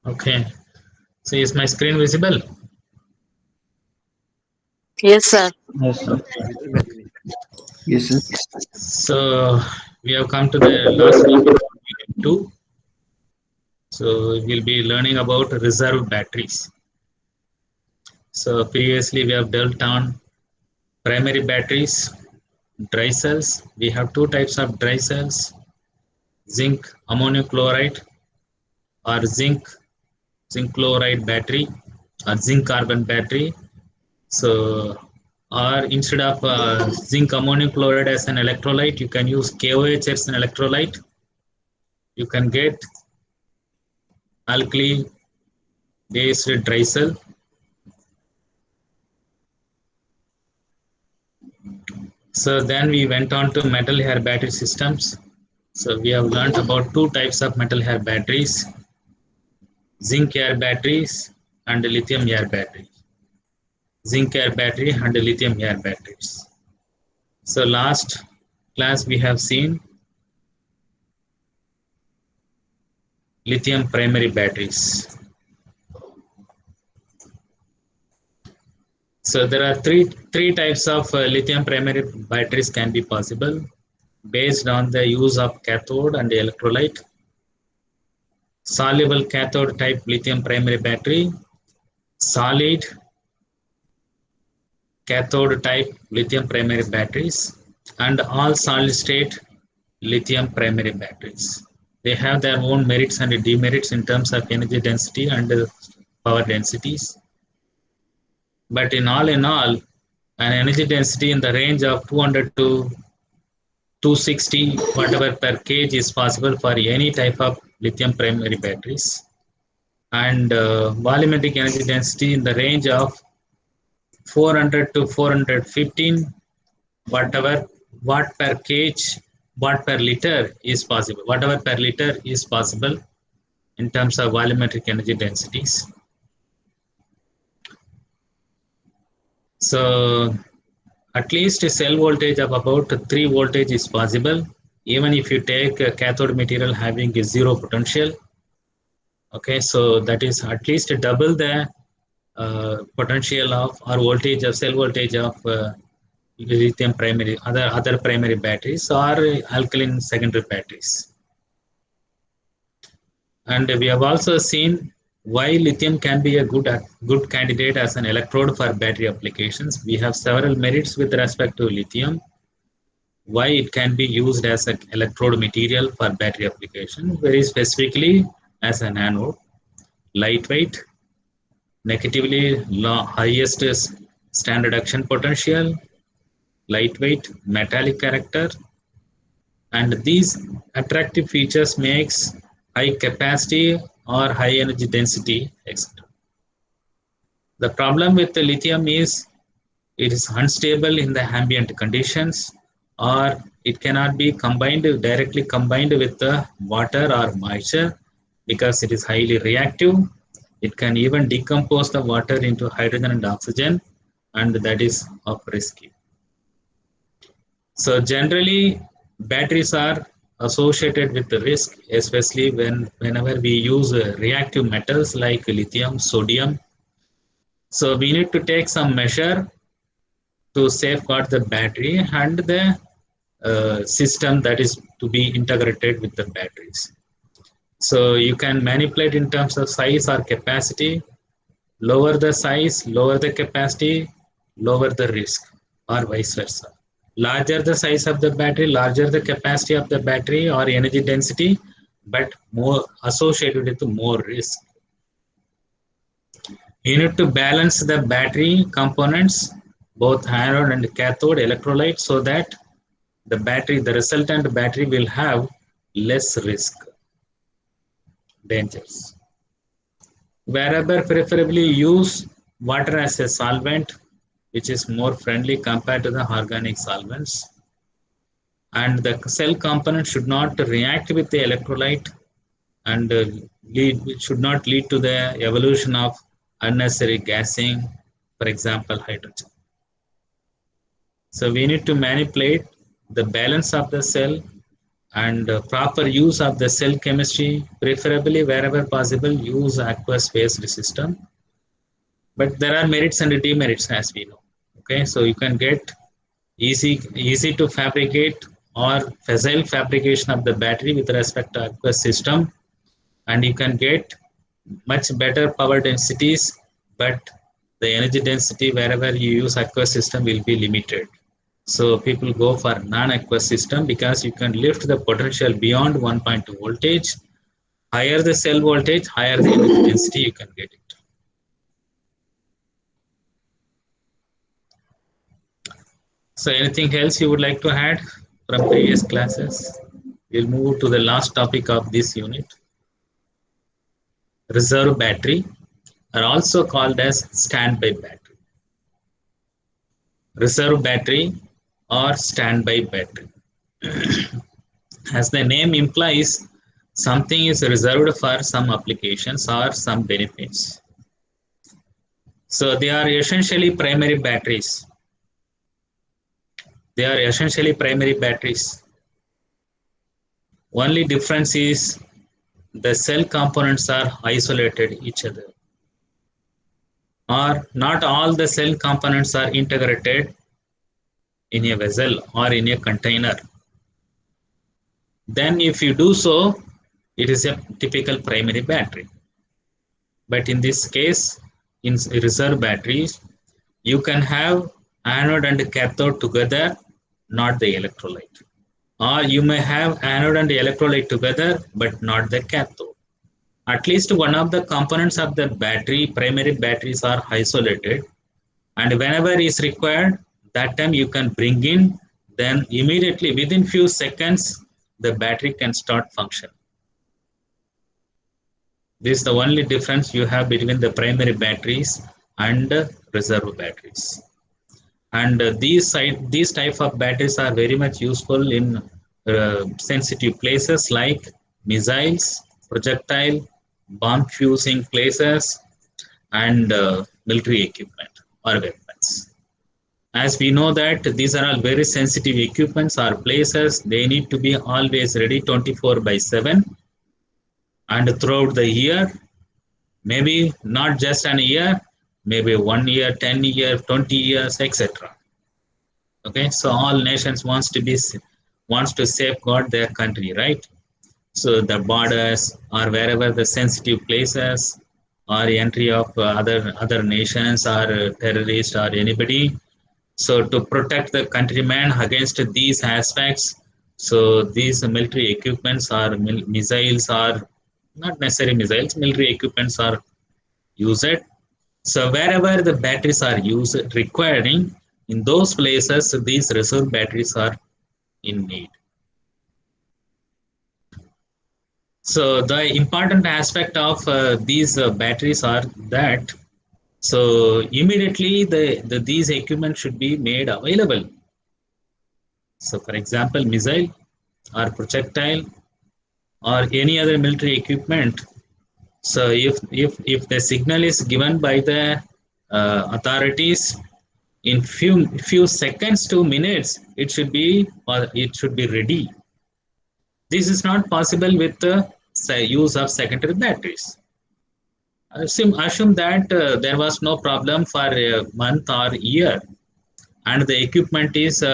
Okay. So is my screen visible? Yes, sir. Yes, sir. Yes, sir. So we have come to the last topic of Unit 2. So we'll be learning about reserve batteries. So previously we have dealt on primary batteries, dry cells. We have two types of dry cells, zinc ammonium chloride or zinc chloride battery or zinc carbon battery. So or instead of zinc ammonium chloride as an electrolyte, you can use KOH as an electrolyte. You can get alkali based dry cell. So then we went on to metal hair battery systems. So we have learned about two types of metal hair batteries, zinc air batteries and lithium air battery. Zinc air battery and lithium air batteries. So last class we have seen lithium primary batteries. So there are three types of lithium primary batteries can be possible based on the use of cathode and electrolyte. Soluble cathode type lithium primary battery, solid cathode type lithium primary batteries, and all solid state lithium primary batteries. They have their own merits and demerits in terms of energy density and power densities. But in all, an energy density in the range of 200 to 260 whatever per kg is possible for any type of lithium primary batteries, and volumetric energy density in the range of 400 to 415 whatever watt per kg watt per liter is possible, whatever per liter is possible in terms of volumetric energy densities. So at least a cell voltage of about 3 voltage is possible even if you take a cathode material having a zero potential. Okay, so that is at least double the potential of or voltage of cell voltage of lithium primary, other primary batteries or alkaline secondary batteries. And we have also seen why lithium can be a good candidate as an electrode for battery applications. We have several merits with respect to lithium, why it can be used as an electrode material for battery application, very specifically as an anode, lightweight, negatively highest standard action potential, lightweight, metallic character, and these attractive features makes high capacity or high energy density, etc. The problem with the lithium is it is unstable in the ambient conditions, or it cannot be directly combined with the water or moisture because it is highly reactive. It can even decompose the water into hydrogen and oxygen, and that is of risky. So generally, batteries are associated with the risk, especially whenever we use reactive metals like lithium, sodium. So we need to take some measure to safeguard the battery and the system that is to be integrated with the batteries. So you can manipulate in terms of size or capacity, lower the size, lower the capacity, lower the risk, or vice versa. Larger the size of the battery, larger the capacity of the battery or energy density, but more associated with more risk. You need to balance the battery components, both anode and cathode electrolyte, so that the resultant battery will have less risk, dangers. Wherever preferably use water as a solvent, which is more friendly compared to the organic solvents. and the cell component should not react with the electrolyte, and it should not lead to the evolution of unnecessary gassing, for example, hydrogen. So we need to manipulate the balance of the cell and proper use of the cell chemistry, preferably wherever possible, use aqueous phase system. But there are merits and demerits, as we know. Okay, so you can get easy to fabricate or facile fabrication of the battery with respect to aqueous system, and you can get much better power densities, but the energy density wherever you use aqueous system will be limited. So people go for non-aqueous system because you can lift the potential beyond 1.2 voltage. Higher the cell voltage, higher the energy density you can get it. So anything else you would like to add from previous classes? We'll move to the last topic of this unit. Reserve battery are also called as standby battery. Reserve battery or standby battery. As the name implies, something is reserved for some applications or some benefits. So they are essentially primary batteries. They are essentially primary batteries. Only difference is the cell components are isolated each other, or not all the cell components are integrated in a vessel or in a container. Then if you do so, it is a typical primary battery. But in this case, in reserve batteries, you can have anode and cathode together, not the electrolyte. Or you may have anode and electrolyte together, but not the cathode. At least one of the components of the battery, primary batteries, are isolated, and whenever is required, that time you can bring in, then immediately within few seconds, the battery can start function. This is the only difference you have between the primary batteries and reserve batteries. And these type of batteries are very much useful in sensitive places like missiles, projectile, bomb fusing places, and military equipment or weapons. As we know that these are all very sensitive equipments or places, they need to be always ready 24/7 and throughout the year, maybe not just an year, maybe 1 year, 10 years, 20 years, etc. Okay, so all nations wants to safeguard their country, right? So the borders or wherever the sensitive places or entry of other nations or terrorists or anybody. So to protect the countrymen against these aspects, so these military equipments or missiles or not necessarily missiles, military equipments are used. So wherever the batteries are used, requiring, in those places, these reserve batteries are in need. So the important aspect of these batteries are that, so immediately these equipment should be made available. So for example, missile or projectile or any other military equipment. So if the signal is given by the authorities, in few seconds to minutes, it should be ready. This is not possible with the use of secondary batteries. Assume that there was no problem for a month or year, and the equipment is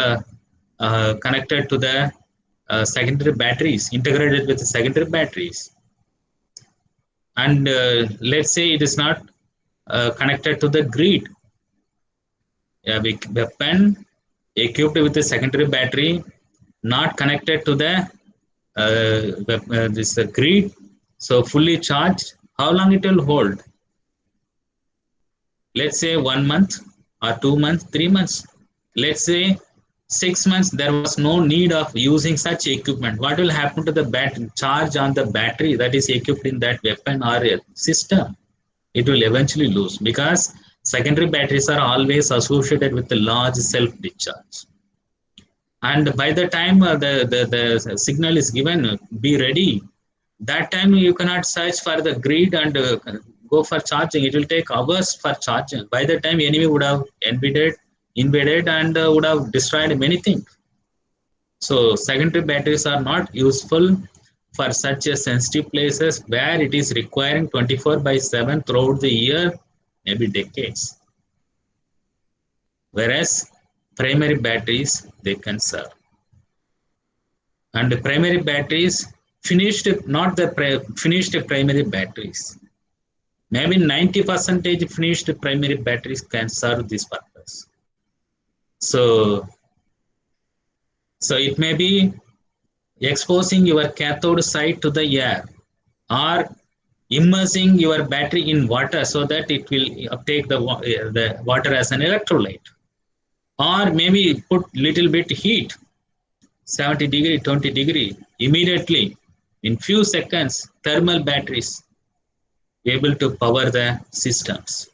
connected to the secondary batteries, integrated with the secondary batteries. And let's say it is not connected to the grid. A weapon equipped with a secondary battery, not connected to the this grid, so fully charged, how long it will hold? Let's say 1 month or 2 months, 3 months. Let's say 6 months, there was no need of using such equipment. What will happen to the charge on the battery that is equipped in that weapon or system? It will eventually lose because secondary batteries are always associated with the large self-discharge. And by the time the signal is given, be ready, that time you cannot search for the grid and go for charging. It will take hours for charging. By the time enemy would have invaded and would have destroyed many things. So secondary batteries are not useful for such a sensitive places where it is requiring 24 by 7 throughout the year, maybe decades. Whereas primary batteries, they can serve. And the primary batteries, finished, not the finished primary batteries. Maybe 90% finished primary batteries can serve this purpose. So, so it may be exposing your cathode side to the air or immersing your battery in water so that it will uptake the water as an electrolyte, or maybe put little bit heat, 70 degree, 20 degree, immediately in few seconds thermal batteries able to power the systems.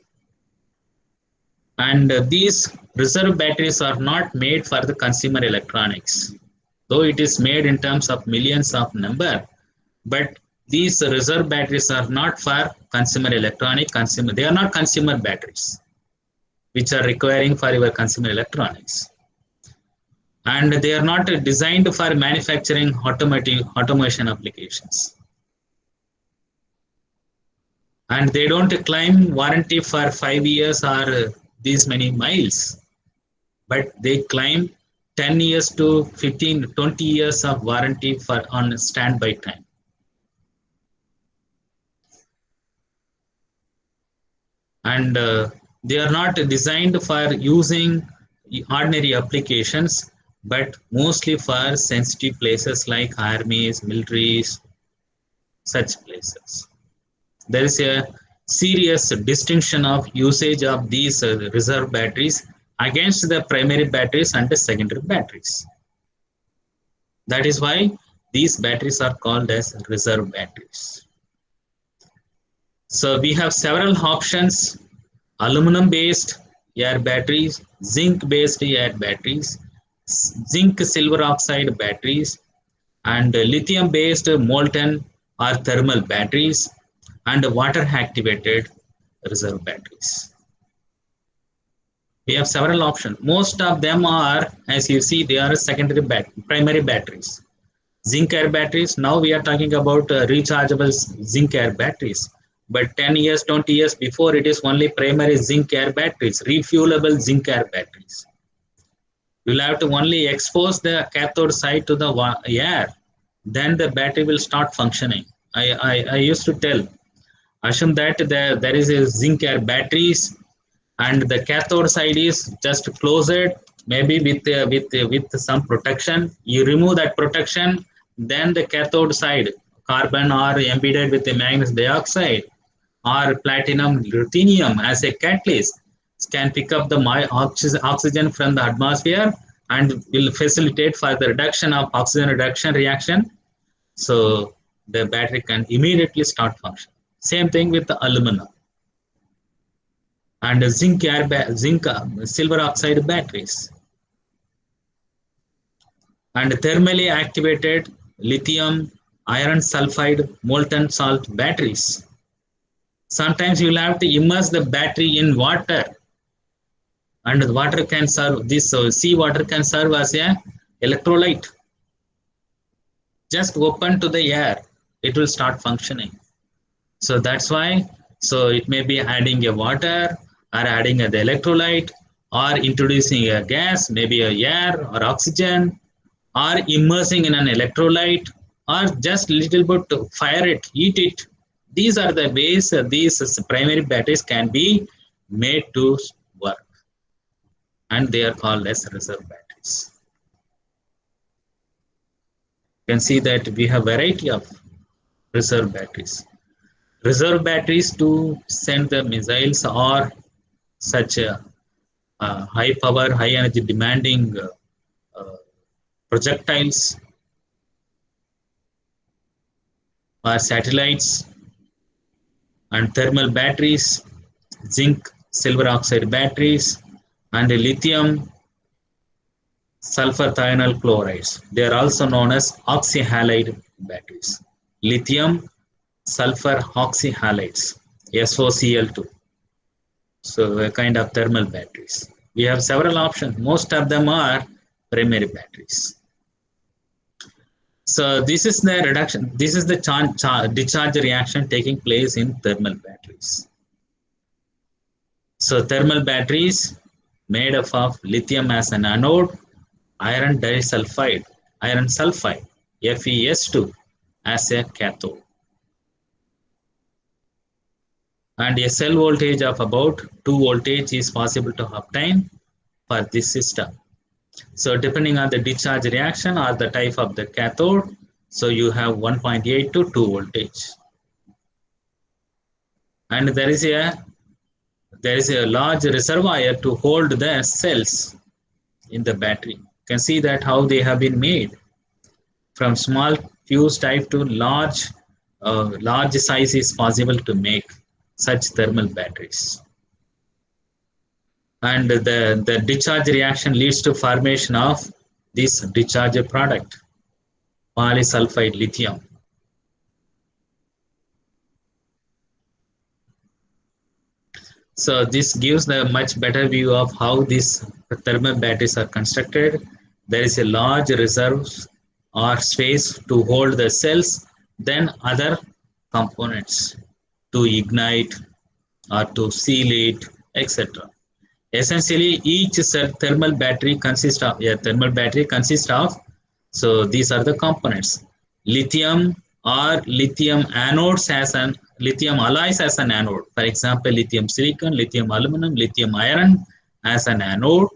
And these reserve batteries are not made for the consumer electronics, though it is made in terms of millions of number, but these reserve batteries are not for consumer electronic consumer. They are not consumer batteries, which are requiring for your consumer electronics. And they are not designed for manufacturing automation applications. And they don't claim warranty for 5 years or these many miles, but they claim 10 years to 15, 20 years of warranty for on standby time. And they are not designed for using ordinary applications, but mostly for sensitive places like armies, militaries, such places. There is a serious distinction of usage of these reserve batteries against the primary batteries and the secondary batteries. That is why these batteries are called as reserve batteries. So we have several options: aluminum based air batteries, zinc based air batteries, zinc silver oxide batteries, and lithium based molten or thermal batteries, and water activated reserve batteries. We have several options. Most of them are, as you see, they are primary batteries. Zinc air batteries, now we are talking about rechargeable zinc air batteries. But 10 years, 20 years before, it is only primary zinc air batteries, refuelable zinc air batteries. You'll have to only expose the cathode side to the air, then the battery will start functioning. I used to tell, assume that there is a zinc air batteries and the cathode side is just closed, maybe with some protection. You remove that protection, then the cathode side, carbon or embedded with the magnesium dioxide or platinum ruthenium as a catalyst, can pick up the oxygen from the atmosphere and will facilitate for the reduction of oxygen reduction reaction. So the battery can immediately start function. Same thing with the aluminum and zinc silver oxide batteries, and thermally activated lithium iron sulfide molten salt batteries. Sometimes you will have to immerse the battery in water, and the water can serve this. So seawater can serve as a electrolyte. Just open to the air, it will start functioning. So that's why. So it may be adding a water or adding the electrolyte or introducing a gas, maybe a air or oxygen, or immersing in an electrolyte, or just little bit to fire it, heat it. These are the ways these primary batteries can be made to work, and they are called as reserve batteries. You can see that we have variety of reserve batteries. Reserve batteries to send the missiles or such high power, high energy demanding projectiles or satellites, and thermal batteries, zinc silver oxide batteries, and lithium sulfur thionyl chlorides. They are also known as oxyhalide batteries. Lithium sulfur oxyhalides, SOCl2. So a kind of thermal batteries. We have several options. Most of them are primary batteries. So this is the reduction. This is the discharge reaction taking place in thermal batteries. So thermal batteries made up of lithium as an anode, iron disulfide, iron sulfide, FeS2 as a cathode, and a cell voltage of about 2 voltage is possible to obtain for this system. So depending on the discharge reaction or the type of the cathode, so you have 1.8 to 2 voltage. And there is a large reservoir to hold the cells in the battery. You can see that how they have been made from small fuse type to large size is possible to make such thermal batteries. And the discharge reaction leads to formation of this discharge product, polysulfide lithium. So this gives a much better view of how these thermal batteries are constructed. There is a large reserve or space to hold the cells, then other components to ignite or to seal it, etc. Essentially, each thermal battery consists of, so these are the components. Lithium or lithium anodes as an lithium alloys as an anode. For example, lithium silicon, lithium aluminum, lithium iron as an anode,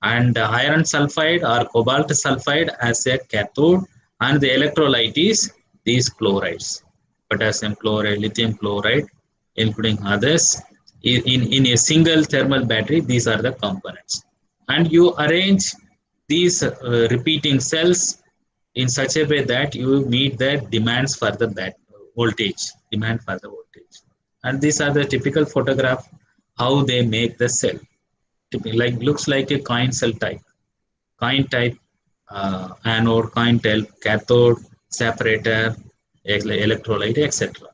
and iron sulfide or cobalt sulfide as a cathode, and the electrolyte is these chlorides, potassium chloride, lithium chloride, including others. In a single thermal battery, these are the components. And you arrange these repeating cells in such a way that you meet the demands for the voltage. And these are the typical photograph how they make the cell. Like looks like a coin cell type. Coin type anode, coin type cathode, separator, electrolyte, etc.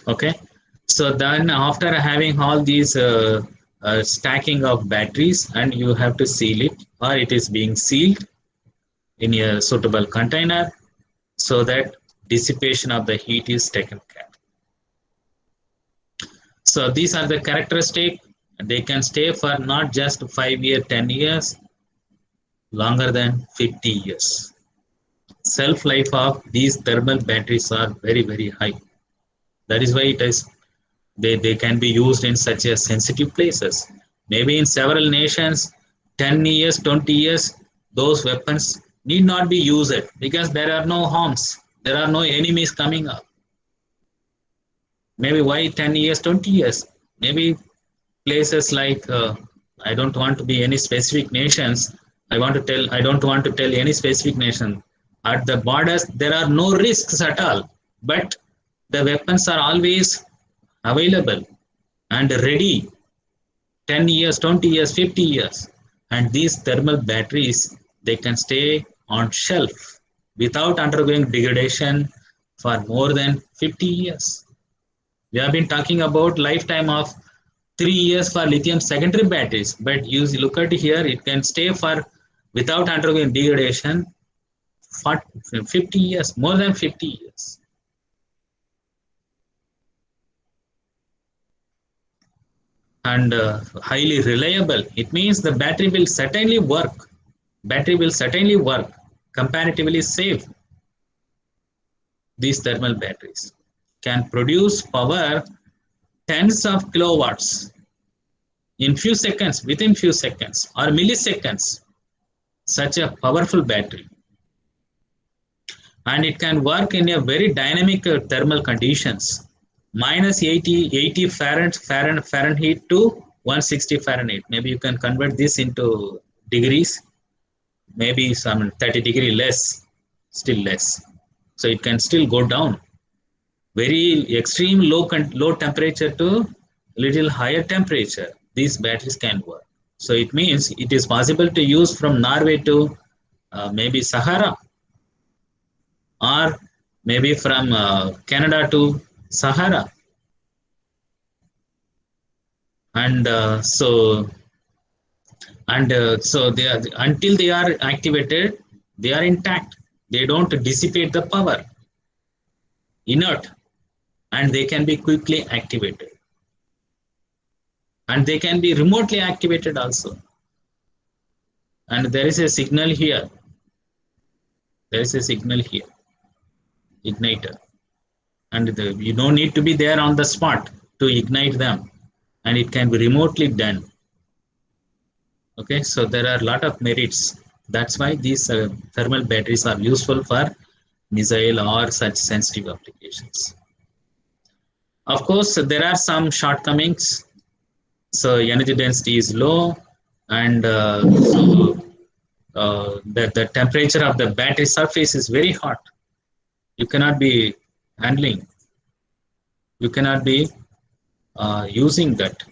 Okay. So then after having all these stacking of batteries, and you have to seal it, or it is being sealed in a suitable container so that dissipation of the heat is taken care. So these are the characteristics. They can stay for not just 5 years, 10 years, longer than 50 years. Shelf life of these thermal batteries are very, very high. That is why it is they can be used in such a sensitive places. Maybe in several nations, 10 years, 20 years, those weapons need not be used because there are no harms. There are no enemies coming up. Maybe why 10 years, 20 years? Maybe places like, I don't want to be any specific nations. I don't want to tell any specific nation. At the borders, there are no risks at all. But the weapons are always available and ready 10 years, 20 years, 50 years. And these thermal batteries, they can stay on shelf without undergoing degradation for more than 50 years. We have been talking about lifetime of 3 years for lithium secondary batteries, but you look at here, it can stay for without undergoing degradation for 50 years, more than 50 years. And highly reliable. It means the battery will certainly work. Comparatively safe. These thermal batteries can produce power tens of kilowatts in few seconds, within few seconds or milliseconds. Such a powerful battery. And it can work in a very dynamic thermal conditions. Minus 80 Fahrenheit to 160 Fahrenheit. Maybe you can convert this into degrees. Maybe some 30 degree less, still less. So it can still go down. Very extreme low temperature to little higher temperature. These batteries can work. So it means it is possible to use from Norway to maybe Sahara, or maybe from Canada to Sahara. And so they are, until they are activated, they are intact. They don't dissipate the power, inert, and they can be quickly activated. And they can be remotely activated also. And there is a signal here. There is a signal here, igniter. And you don't need to be there on the spot to ignite them. And it can be remotely done. Okay, so there are a lot of merits. That's why these thermal batteries are useful for missile or such sensitive applications. Of course, there are some shortcomings. So energy density is low, and the temperature of the battery surface is very hot. You cannot be handling. You cannot be using that.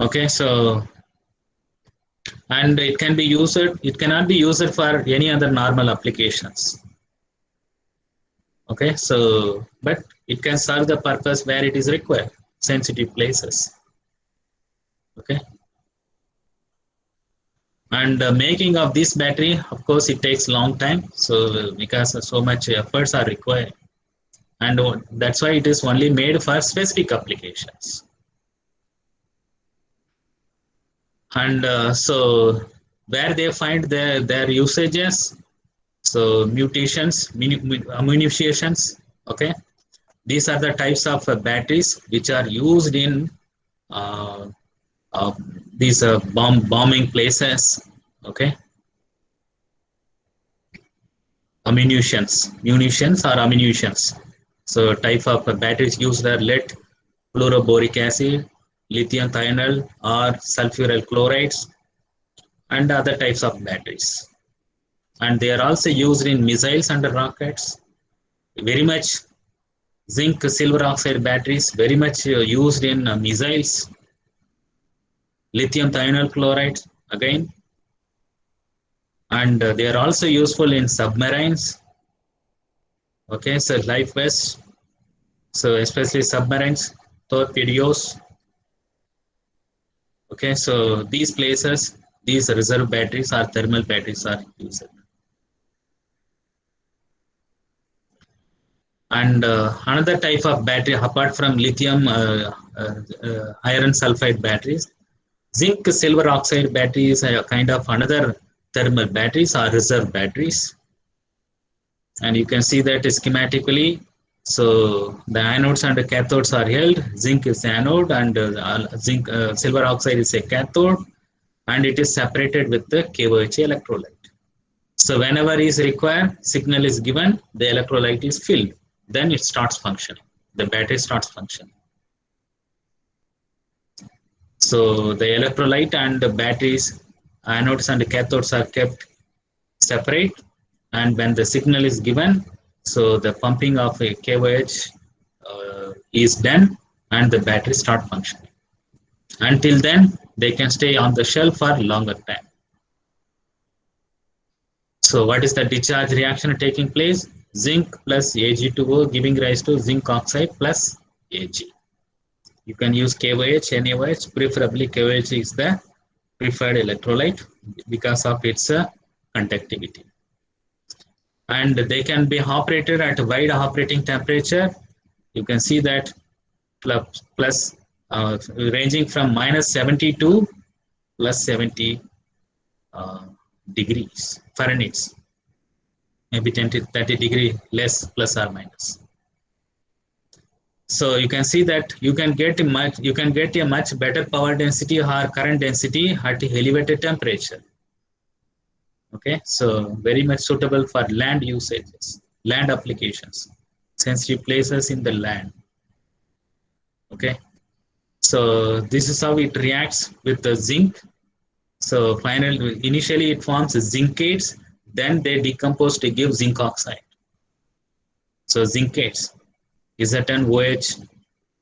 Okay, so and it can be used. It cannot be used for any other normal applications. Okay, so but it can serve the purpose where it is required, sensitive places. Okay, and making of this battery, of course, it takes long time. So because so much efforts are required, and that's why it is only made for specific applications. And so where they find their usages, so munitions, okay. These are the types of batteries which are used in uh, uh, these bombing places, okay. Munitions or ammunitions. So type of batteries used are lead, fluoroboric acid, lithium thionyl or sulfuryl chlorides, and other types of batteries. And they are also used in missiles and rockets. Very much zinc silver oxide batteries, very much used in missiles. Lithium thionyl chloride again, and they are also useful in submarines. Okay, so life vests, so especially submarines, torpedoes. Okay, so these places, these reserve batteries or thermal batteries are used. And another type of battery apart from lithium iron sulfide batteries, zinc silver oxide batteries are kind of another thermal batteries or reserve batteries. And you can see that schematically. So the anodes and the cathodes are held. Zinc is anode and silver oxide is a cathode, and it is separated with the KOH electrolyte. So whenever is required, signal is given, the electrolyte is filled. Then it starts functioning. The battery starts functioning. So the electrolyte and the batteries, anodes and cathodes are kept separate, and when the signal is given, so the pumping of a KOH is done and the battery start functioning. Until then, they can stay on the shelf for longer time. So what is the discharge reaction taking place? Zinc plus Ag2O giving rise to zinc oxide plus Ag. You can use KOH, NaOH, preferably KOH is the preferred electrolyte because of its conductivity. And they can be operated at a wide operating temperature. You can see that plus ranging from -70 to +70 degrees Fahrenheit, maybe 30 degree less plus or minus. So you can see that you can get a much better power density or current density at elevated temperature. Okay, so very much suitable for land usages, land applications, sensitive places in the land. Okay, so this is how it reacts with the zinc. So finally, initially it forms zincates, then they decompose to give zinc oxide. So zincates, Zn-OH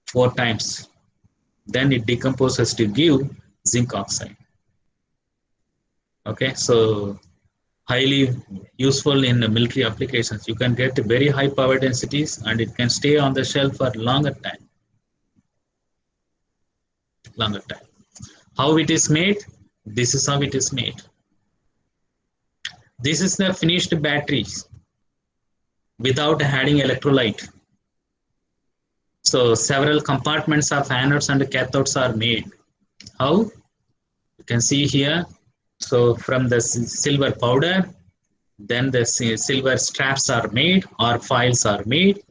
4 times. Then it decomposes to give zinc oxide. Okay, so highly useful in military applications. You can get very high power densities and it can stay on the shelf for longer time. Longer time. How it is made? This is how it is made. This is the finished batteries without adding electrolyte. So several compartments of anodes and cathodes are made. How? You can see here. So from the silver powder, then the silver straps are made or foils are made.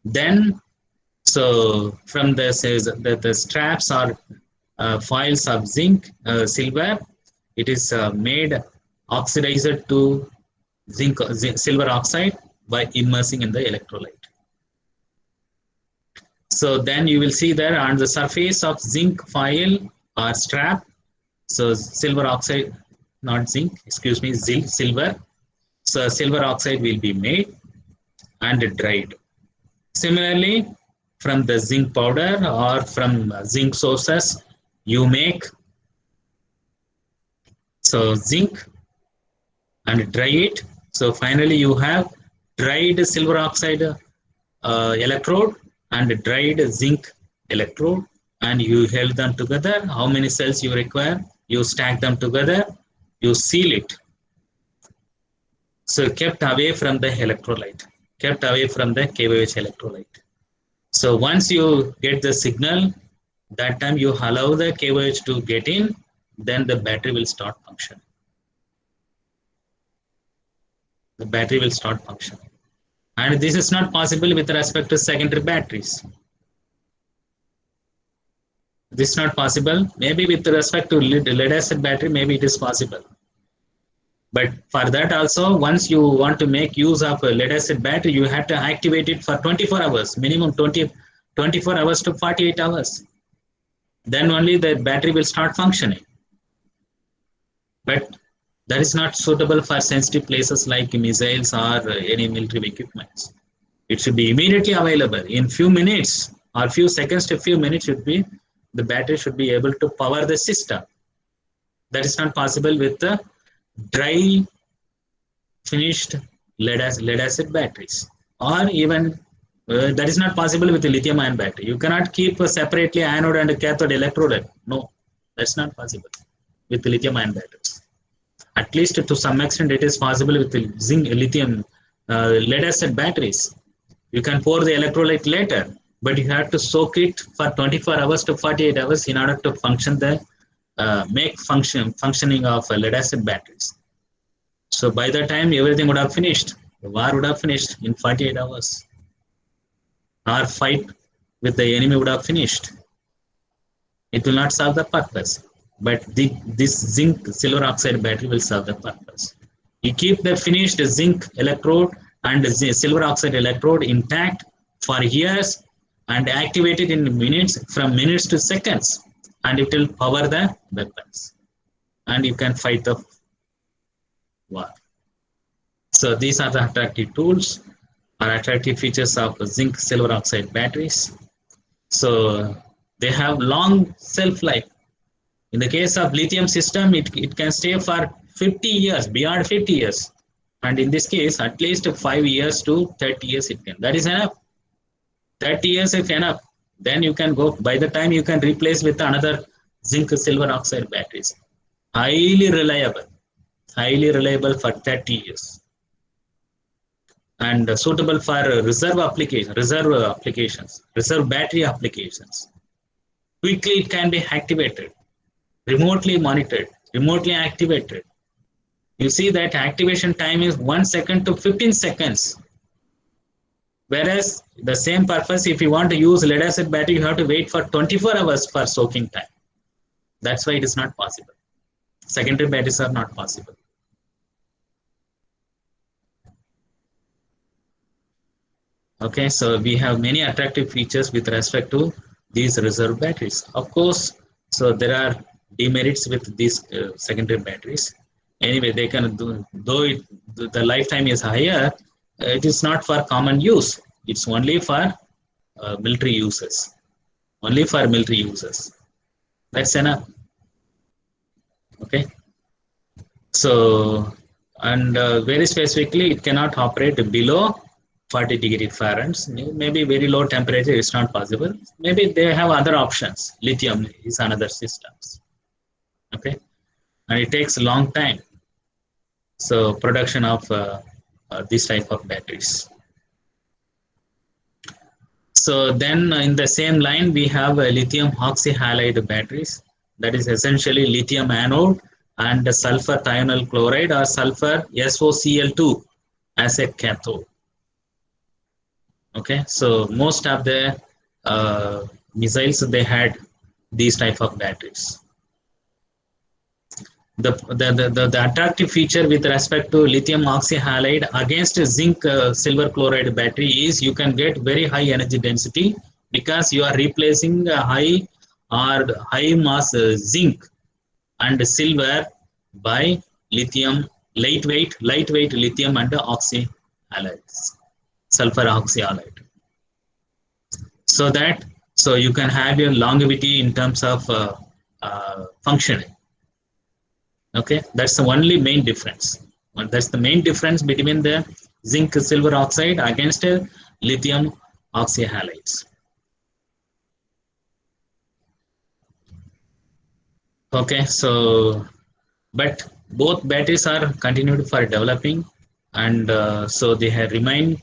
Then, so from the straps or foils of zinc, silver, it is made oxidized to silver oxide by immersing in the electrolyte. So then you will see there on the surface of zinc foil or strap, so silver oxide, not zinc, excuse me, silver. So silver oxide will be made and dried. Similarly, from the zinc powder or from zinc sources, you make so zinc and dry it. So finally, you have dried silver oxide electrode and dried zinc electrode, and you held them together. How many cells you require? You stack them together, you seal it. So kept away from the electrolyte, kept away from the KOH electrolyte. So once you get the signal, that time you allow the KOH to get in, then the battery will start function. The battery will start function. And this is not possible with respect to secondary batteries. This is not possible. Maybe with respect to lead acid battery, maybe it is possible. But for that also, once you want to make use of a lead acid battery, you have to activate it for 24 hours, minimum 24 hours to 48 hours. Then only the battery will start functioning. But that is not suitable for sensitive places like missiles or any military equipment. It should be immediately available in few minutes or few seconds to few minutes. The battery should be able to power the system. That is not possible with the dry finished lead acid batteries, or even that is not possible with the lithium ion battery. You cannot keep separately anode and cathode electrode. No, that's not possible with the lithium ion batteries. At least to some extent it is possible with the zinc lithium lead acid batteries. You can pour the electrolyte later, but you have to soak it for 24 hours to 48 hours in order to function the functioning of lead acid batteries. So by the time everything would have finished, the war would have finished in 48 hours. Our fight with the enemy would have finished. It will not serve the purpose, but this zinc silver oxide battery will serve the purpose. You keep the finished zinc electrode and the silver oxide electrode intact for years and activate it in minutes, from minutes to seconds, and it will power the weapons. And you can fight the war. So these are the attractive tools or attractive features of zinc silver oxide batteries. So they have long shelf life. In the case of lithium system, it can stay for 50 years, beyond 50 years. And in this case, at least 5 years to 30 years it can. That is enough. 30 years if enough. Then you can go, by the time you can replace with another zinc silver oxide batteries. Highly reliable for 30 years. And suitable for reserve applications, reserve battery applications. Quickly it can be activated, remotely monitored, remotely activated. You see that activation time is 1 second to 15 seconds. Whereas the same purpose, if you want to use lead acid battery, you have to wait for 24 hours for soaking time. That's why it is not possible. Secondary batteries are not possible. Okay, so we have many attractive features with respect to these reserve batteries. Of course, so there are demerits with these secondary batteries. Anyway, they can do, though the lifetime is higher, it is not for common use. It's only for military uses. Only for military uses. That's enough. Okay. So, and very specifically, it cannot operate below 40 degree Fahrenheit. Maybe very low temperature is not possible. Maybe they have other options. Lithium is another systems. Okay, and it takes a long time. So production of this type of batteries. So then in the same line, we have lithium oxyhalide batteries. That is essentially lithium anode and sulfur thionyl chloride or sulfur SOCl2 as a cathode. Okay, so most of the missiles, they had these type of batteries. The attractive feature with respect to lithium oxyhalide against zinc silver chloride battery is you can get very high energy density because you are replacing high mass zinc and silver by lithium, lightweight lithium and oxyhalides, sulfur oxyhalide. So you can have your longevity in terms of functioning. Okay, that's the only main difference. And that's the main difference between the zinc silver oxide against lithium oxyhalides. Okay, so but both batteries are continued for developing, and so they have remained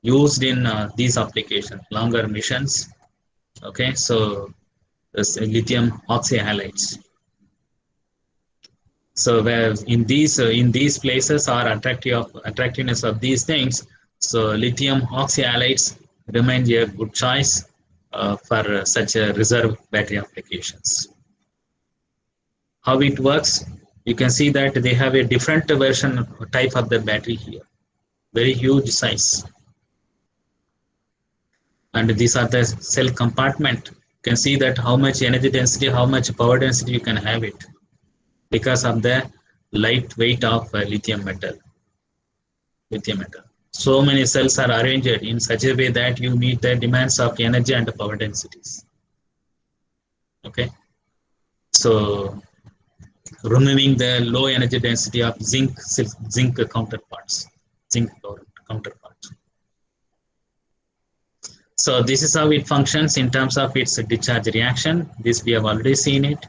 used in these applications, longer missions. Okay, so this lithium oxyhalides. So where in these places are attractiveness of these things. So lithium oxyhalides remains a good choice for such a reserve battery applications. How it works, you can see that they have a different version type of the battery here, very huge size. And these are the cell compartment. You can see that how much energy density, how much power density you can have it, because of the light weight of lithium metal. So many cells are arranged in such a way that you meet the demands of energy and power densities. Okay, so removing the low energy density of zinc counterparts, zinc counterparts. So this is how it functions in terms of its discharge reaction. This we have already seen it.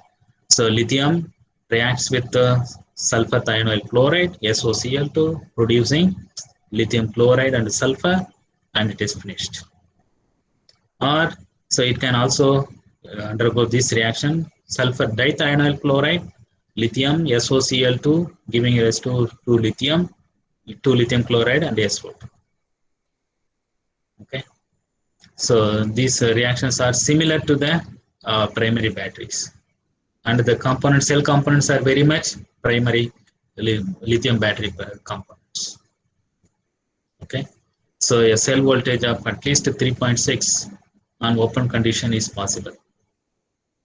So lithium reacts with the sulfur thionyl chloride, SOCl2, producing lithium chloride and sulfur, and it is finished. Or so it can also undergo this reaction, sulfur dithionyl chloride, lithium, SOCl2, giving rise to lithium chloride and SO2. Okay. So these reactions are similar to the primary batteries. And the cell components are very much primary lithium battery components. Okay, so a cell voltage of at least 3.6 on open condition is possible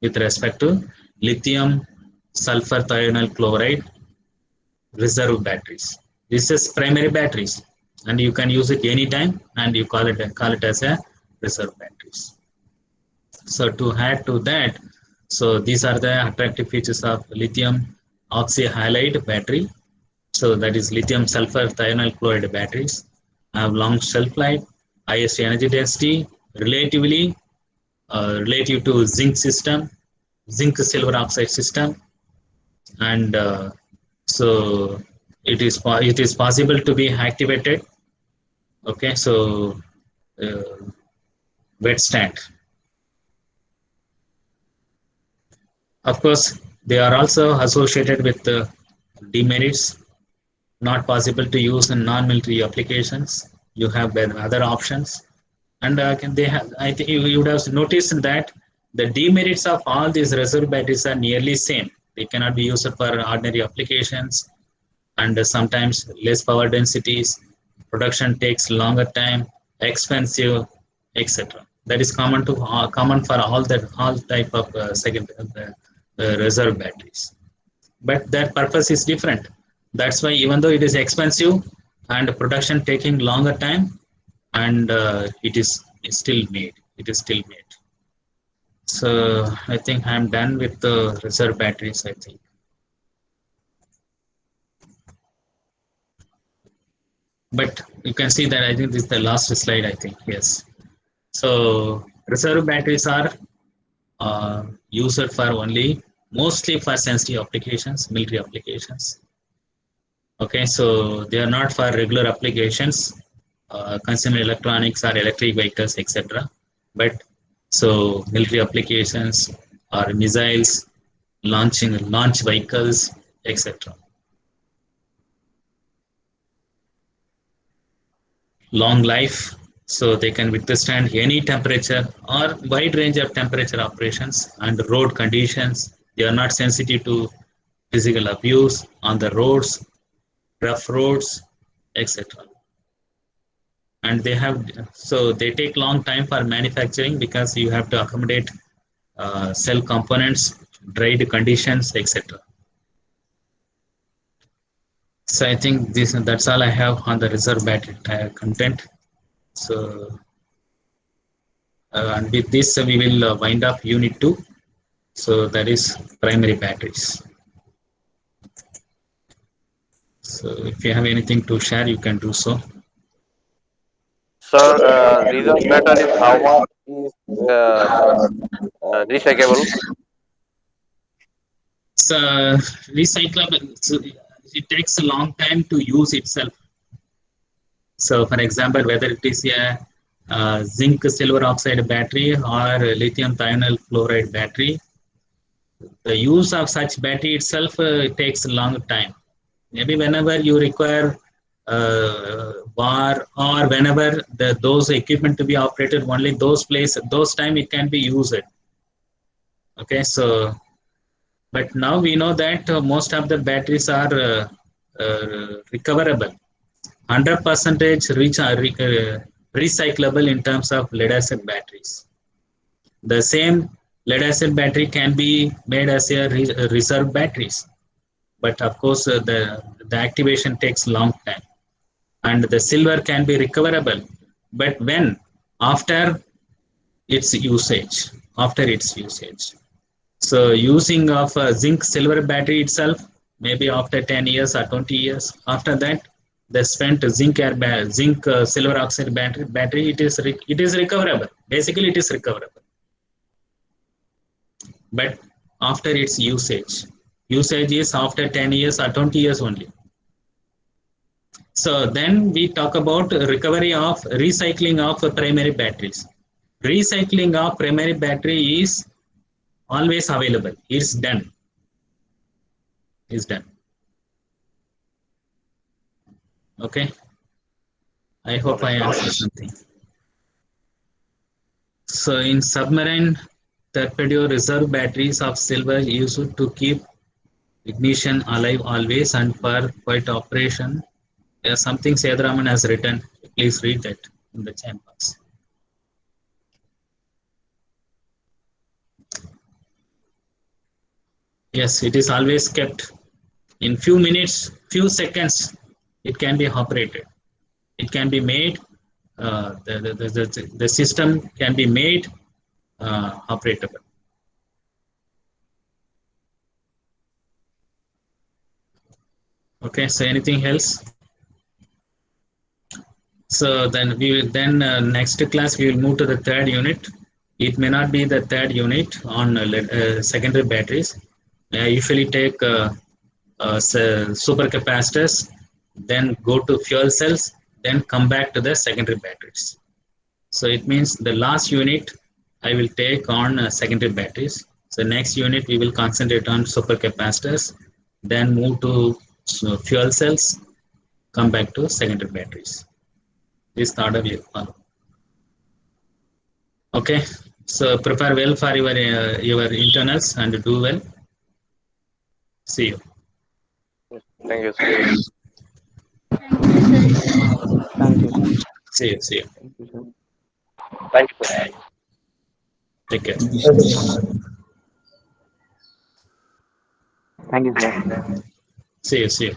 with respect to lithium sulfur thionyl chloride reserve batteries. This is primary batteries, and you can use it anytime, and you call it as a reserve batteries. So to add to that, so these are the attractive features of lithium oxyhalide battery. So that is lithium sulfur thionyl chloride batteries have long shelf life, highest energy density, relative to zinc silver oxide system, and so it is possible to be activated. Okay, so wet stand. Of course, they are also associated with demerits, not possible to use in non-military applications. You have other options, and I think you would have noticed that the demerits of all these reserve batteries are nearly same. They cannot be used for ordinary applications, and sometimes less power densities. Production takes longer time, expensive, etc. That is common for all type of reserve batteries. But their purpose is different. That's why even though it is expensive, and production taking longer time, and it is still made. It is still made. So I think I'm done with the reserve batteries, I think. But you can see that I think this is the last slide, I think. Yes. So reserve batteries are used for only mostly for sensitive applications, military applications. Okay, so they are not for regular applications, consumer electronics or electric vehicles, etc. But so military applications or missiles, launch vehicles, etc. Long life, so they can withstand any temperature or wide range of temperature operations and road conditions. They are not sensitive to physical abuse on the roads, rough roads, etc. And they take long time for manufacturing because you have to accommodate cell components, dried conditions, etc. So I think that's all I have on the reserve battery content. So and with this we will wind up unit 2. So that is primary batteries. So if you have anything to share, you can do so. Sir, reserve batteries, how much is recyclable? So recyclable. So it takes a long time to use itself. So for example, whether it is a zinc silver oxide battery or lithium thionyl fluoride battery, the use of such battery itself takes a long time. Maybe whenever you require war or whenever those equipment to be operated, only those places, those time it can be used. Okay, so but now we know that most of the batteries are recoverable, 100% recyclable in terms of lead acid batteries. The same lead acid battery can be made as a reserve batteries, but of course the activation takes long time. And the silver can be recoverable, but when after its usage, after its usage. So using of a zinc silver battery itself, maybe after 10 years or 20 years, after that, the spent zinc silver oxide battery it is recoverable. Basically, it is recoverable, but after its usage is after 10 years or 20 years only. So then we talk about recovery of recycling of primary batteries. Recycling of primary battery is always available. It's done. It's done. Okay. I hope I answered something. So in submarine torpedo reserve batteries of silver used to keep ignition alive always and for quiet operation. Something Sedraman has written. Please read that in the chat box. Yes, it is always kept. In few minutes, few seconds, it can be operated. It can be made. The system can be made operable. Okay. So anything else? So then next class we will move to the third unit. It may not be the third unit on secondary batteries. I usually take supercapacitors, then go to fuel cells, then come back to the secondary batteries. So it means the last unit I will take on secondary batteries. So next unit we will concentrate on supercapacitors, then move to fuel cells, come back to secondary batteries. This third of you follow. Okay, so prepare well for your internals and do well. See you. Thank you, sir. Thank you, sir. See you. See you. Thank you, sir. Thank you, sir. Take care. Thank you, sir. Thank you, sir. See you. See you.